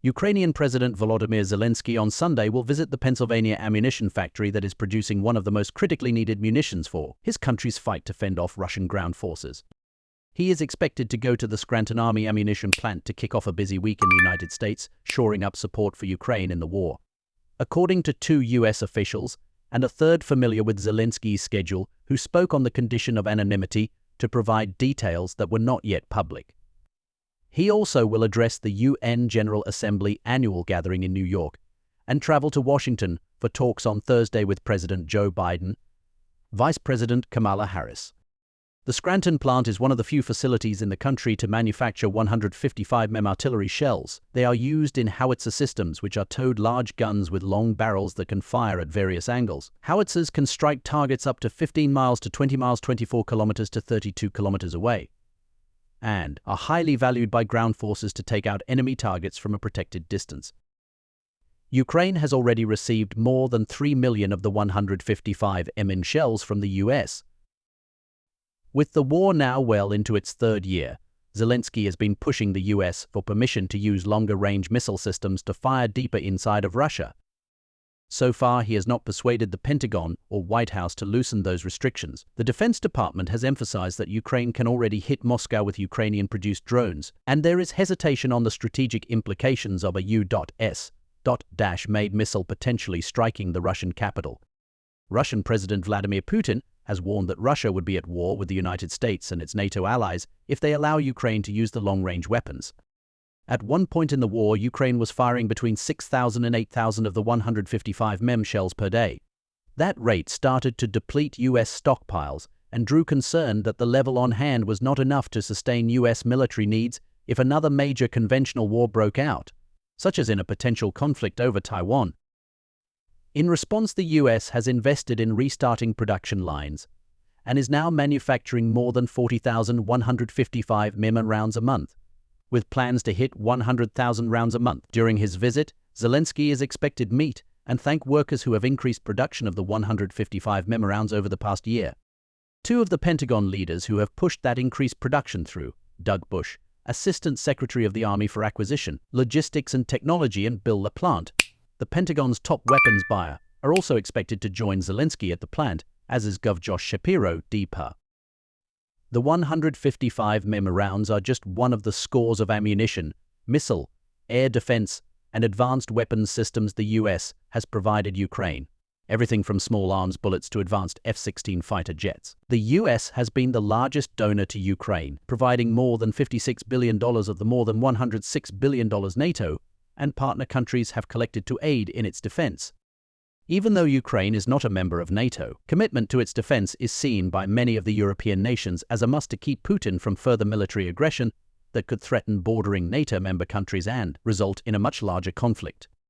Ukrainian President Volodymyr Zelensky on Sunday will visit the Pennsylvania ammunition factory that is producing one of the most critically needed munitions for his country's fight to fend off Russian ground forces. He is expected to go to the Scranton Army ammunition plant to kick off a busy week in the United States, shoring up support for Ukraine in the war. According to two U.S. officials, and a third familiar with Zelensky's schedule, who spoke on the condition of anonymity to provide details that were not yet public. He also will address the UN General Assembly annual gathering in New York and travel to Washington for talks on Thursday with President Joe Biden, Vice President Kamala Harris. The Scranton plant is one of the few facilities in the country to manufacture 155 mm artillery shells. They are used in howitzer systems, which are towed large guns with long barrels that can fire at various angles. Howitzers can strike targets up to 15 miles to 20 miles, 24 kilometers to 32 kilometers away, and are highly valued by ground forces to take out enemy targets from a protected distance. Ukraine has already received more than 3 million of the 155 mm shells from the US. With the war now well into its third year, Zelensky has been pushing the US for permission to use longer-range missile systems to fire deeper inside of Russia. So far, he has not persuaded the Pentagon or White House to loosen those restrictions. The Defense Department has emphasized that Ukraine can already hit Moscow with Ukrainian-produced drones, and there is hesitation on the strategic implications of a U.S.-made missile potentially striking the Russian capital. Russian President Vladimir Putin has warned that Russia would be at war with the United States and its NATO allies if they allow Ukraine to use the long-range weapons. At one point in the war, Ukraine was firing between 6,000 and 8,000 of the 155 mm shells per day. That rate started to deplete U.S. stockpiles and drew concern that the level on hand was not enough to sustain U.S. military needs if another major conventional war broke out, such as in a potential conflict over Taiwan. In response, the U.S. has invested in restarting production lines and is now manufacturing more than 40,000 155 mm rounds a month, with plans to hit 100,000 rounds a month. During his visit, Zelensky is expected to meet and thank workers who have increased production of the 155 mm rounds over the past year. Two of the Pentagon leaders who have pushed that increased production through, Doug Bush, Assistant Secretary of the Army for Acquisition, Logistics and Technology, and Bill LaPlante, the Pentagon's top weapons buyer, are also expected to join Zelensky at the plant, as is Gov. Josh Shapiro, DPA. The 155 mm rounds are just one of the scores of ammunition, missile, air defense, and advanced weapons systems the U.S. has provided Ukraine, everything from small arms bullets to advanced F-16 fighter jets. The U.S. has been the largest donor to Ukraine, providing more than $56 billion of the more than $106 billion NATO and partner countries have collected to aid in its defense. Even though Ukraine is not a member of NATO, commitment to its defense is seen by many of the European nations as a must to keep Putin from further military aggression that could threaten bordering NATO member countries and result in a much larger conflict.